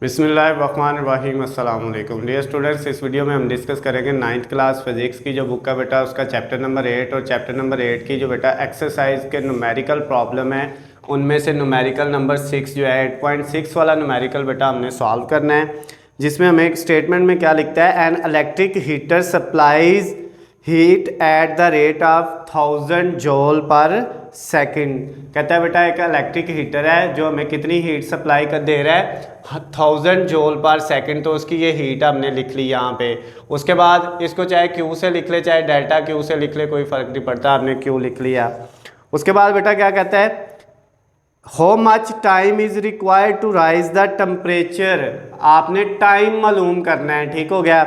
बिस्मिल्लाहिर्रहमानिर्रहीम अस्सलाम वालेकुम डियर स्टूडेंट्स। इस वीडियो में हम डिस्कस करेंगे नाइन्थ क्लास फिजिक्स की जो बुक का बेटा उसका चैप्टर नंबर 8 और चैप्टर नंबर 8 की जो बेटा एक्सरसाइज के न्यूमेरिकल प्रॉब्लम है उनमें से न्यूमेरिकल नंबर 6 जो है 8.6 वाला न्यूमेरिकल बेटा हमने सॉल्व करना है, जिसमें हमें एक स्टेटमेंट में क्या लिखता है, an electric heater supplies heat at the rate of 1000 joule पर सेकंड। कहता है बेटा एक इलेक्ट्रिक हीटर है जो हमें कितनी हीट सप्लाई कर दे रहा है, 1000 जूल पर सेकंड। तो उसकी ये हीट हमने लिख ली यहाँ पे। उसके बाद इसको चाहे क्यू से लिख ले चाहे डेल्टा क्यू से लिख ले, कोई फर्क नहीं पड़ता, हमने क्यू लिख लिया। उसके बाद बेटा क्या कहता है, how much time is required to raise the temperature. आपने टाइम मालूम करना है, ठीक हो गया।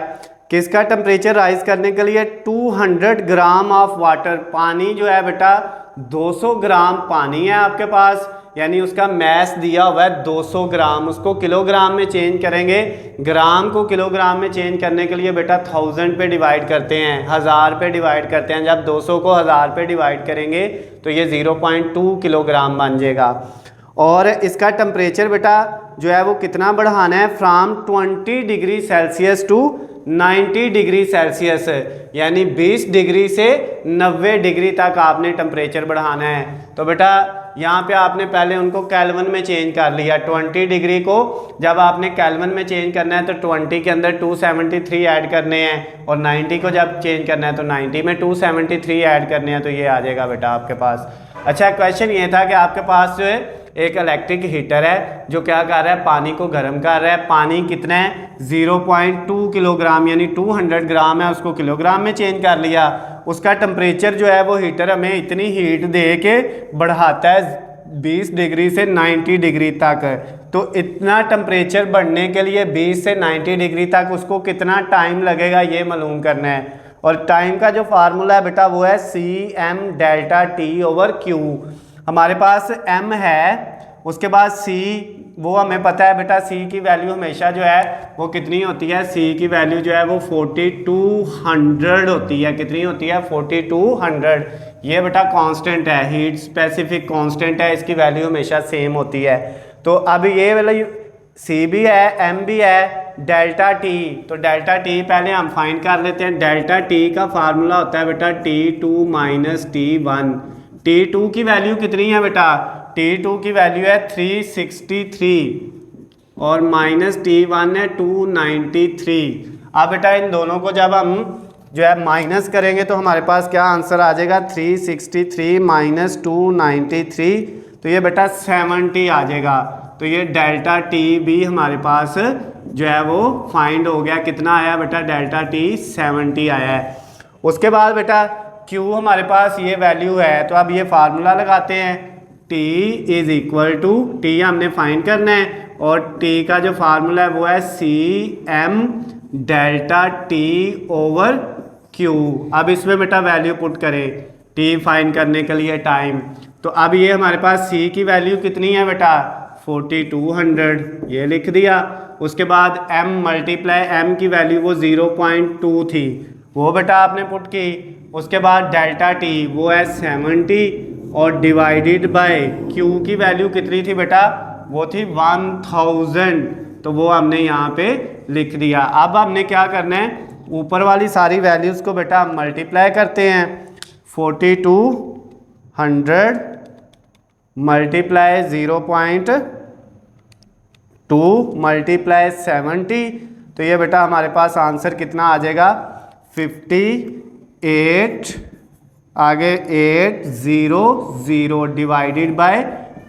किसका टेम्परेचर राइज करने के लिए, 200 ग्राम ऑफ वाटर, पानी जो है बेटा 200 ग्राम पानी है आपके पास, यानी उसका मैस दिया हुआ है 200 ग्राम। उसको किलोग्राम में चेंज करेंगे, ग्राम को किलोग्राम में चेंज करने के लिए बेटा 1000 पे डिवाइड करते हैं, 1000 पे डिवाइड करते हैं। जब 200 को 1000 पे डिवाइड करेंगे तो ये 0.2 किलोग्राम बन जाएगा। और इसका टेम्परेचर बेटा जो है वो कितना बढ़ाना है, from 20 degree Celsius to 90 degree Celsius, यानी 20 डिग्री से 90 डिग्री तक आपने टेम्परेचर बढ़ाना है। तो बेटा यहाँ पे आपने पहले उनको केल्विन में चेंज कर लिया। 20 डिग्री को जब आपने केल्विन में चेंज करना है तो 20 के अंदर 273 ऐड करने हैं, और 90 को जब चेंज करना है तो 90 में 273 ऐड करने हैं, तो ये आ जाएगा बेटा आपके पास। अच्छा, क्वेश्चन ये था कि आपके पास जो है एक इलेक्ट्रिक हीटर है जो क्या कर रहा है, पानी को गर्म कर रहा है। पानी कितना है, 0.2 किलोग्राम, यानी 200 ग्राम है, उसको किलोग्राम में चेंज कर लिया। उसका टेम्परेचर जो है वो हीटर हमें इतनी हीट दे के बढ़ाता है 20 डिग्री से 90 डिग्री तक। तो इतना टेम्परेचर बढ़ने के लिए 20 से 90 डिग्री तक उसको कितना टाइम लगेगा ये मालूम करना है। और टाइम का जो फार्मूला है बेटा वो है CM delta T over Q। हमारे पास M है, उसके बाद C, वो हमें पता है बेटा C की वैल्यू हमेशा जो है वो कितनी होती है, C की वैल्यू जो है वो 4200 होती है। कितनी होती है, 4200। ये बेटा कांस्टेंट है, हीट स्पेसिफिक कांस्टेंट है, इसकी वैल्यू हमेशा सेम होती है। तो अब ये वाला C भी है, M भी है, डेल्टा T, तो डेल्टा T पहले हम फाइंड कर लेते हैं। डेल्टा T का फार्मूला होता है बेटा T2 माइनस T1। T2 की वैल्यू कितनी है बेटा, T2 की वैल्यू है 363 और माइनस T1 है 293। अब बेटा इन दोनों को जब हम जो है माइनस करेंगे तो हमारे पास क्या आंसर आ जाएगा, 363 माइनस 293, तो ये बेटा 70 आ जाएगा। तो ये डेल्टा T भी हमारे पास जो है वो फाइंड हो गया। कितना आया बेटा, डेल्टा T 70 आया है। उसके बाद बेटा Q हमारे पास ये वैल्यू है, तो अब ये फार्मूला लगाते हैं, T is equal to, T हमने फाइंड करना है, और T का जो फार्मूला है वो है CM delta T over Q। अब इसमें बेटा वैल्यू पुट करें T फाइंड करने के लिए टाइम। तो अब ये हमारे पास C की वैल्यू कितनी है बेटा, 4200, ये लिख दिया। उसके बाद M मल्टीप्लाई M की वैल्यू वो 0.2 थी, वो बेटा आपने पुट की। उसके बाद डेल्टा T वो है 70 और डिवाइडेड बाय Q की वैल्यू कितनी थी बेटा, वो थी 1000, तो वो हमने यहाँ पे लिख दिया। अब हमने क्या करना है, ऊपर वाली सारी वैल्यूज़ को बेटा हम मल्टीप्लाई करते हैं। 4200 मल्टीप्लाई 0.2 मल्टीप्लाई 70, तो ये बेटा हमारे पास आंसर कितना आ जाएगा, 58, आगे 800 डिवाइडेड बाय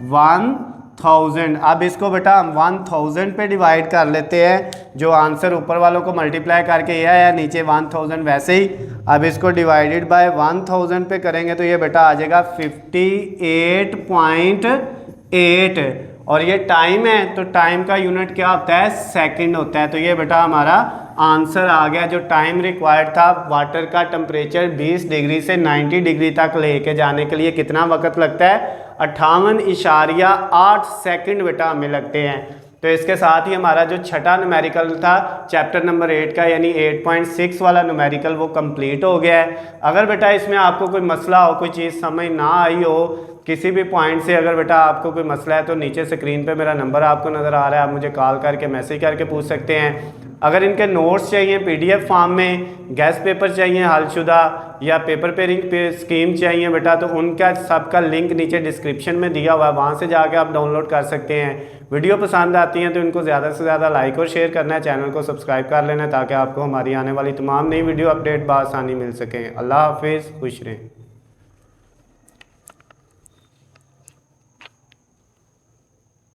1000। अब इसको बेटा हम 1000 पे डिवाइड कर लेते हैं, जो आंसर ऊपर वालों को मल्टीप्लाई करके ये आया, नीचे 1000 वैसे ही। अब इसको डिवाइडेड बाय 1000 पे करेंगे तो ये बेटा आ जाएगा 58.8, और ये टाइम है तो टाइम का यूनिट क्या होता है, सेकंड होता है। तो ये बेटा हमारा आंसर आ गया। जो टाइम रिक्वायर्ड था वाटर का टेम्परेचर 20 डिग्री से 90 डिग्री तक लेके जाने के लिए कितना वक्त लगता है, 58.8 सेकंड बेटा हमें लगते हैं। तो इसके साथ ही हमारा जो छठा न्यूमेरिकल था चैप्टर नंबर 8 का यानी 8.6 वाला न्यूमेरिकल वो कंप्लीट हो गया है। अगर बेटा इसमें आपको कोई मसला हो, कोई चीज़ समझ ना आई हो, किसी भी पॉइंट से अगर बेटा आपको कोई मसला है तो नीचे स्क्रीन पे मेरा नंबर आपको नज़र आ रहा है, आप मुझे कॉल करके मैसेज करके पूछ सकते हैं। अगर इनके नोट्स चाहिए PDF फॉर्म में, गैस पेपर चाहिए हलशुदा या पेपर पेयरिंग पे स्कीम चाहिए बेटा, तो उनका सबका लिंक नीचे डिस्क्रिप्शन में दिया हुआ है, वहाँ से जाके आप डाउनलोड कर सकते हैं। वीडियो पसंद आती हैं तो इनको ज़्यादा से ज़्यादा लाइक और शेयर करना है, चैनल को सब्सक्राइब कर लेना है ताकि आपको हमारी आने वाली तमाम नई वीडियो अपडेट बआसानी मिल सकें। अल्लाह हाफिज़, खुश रहें।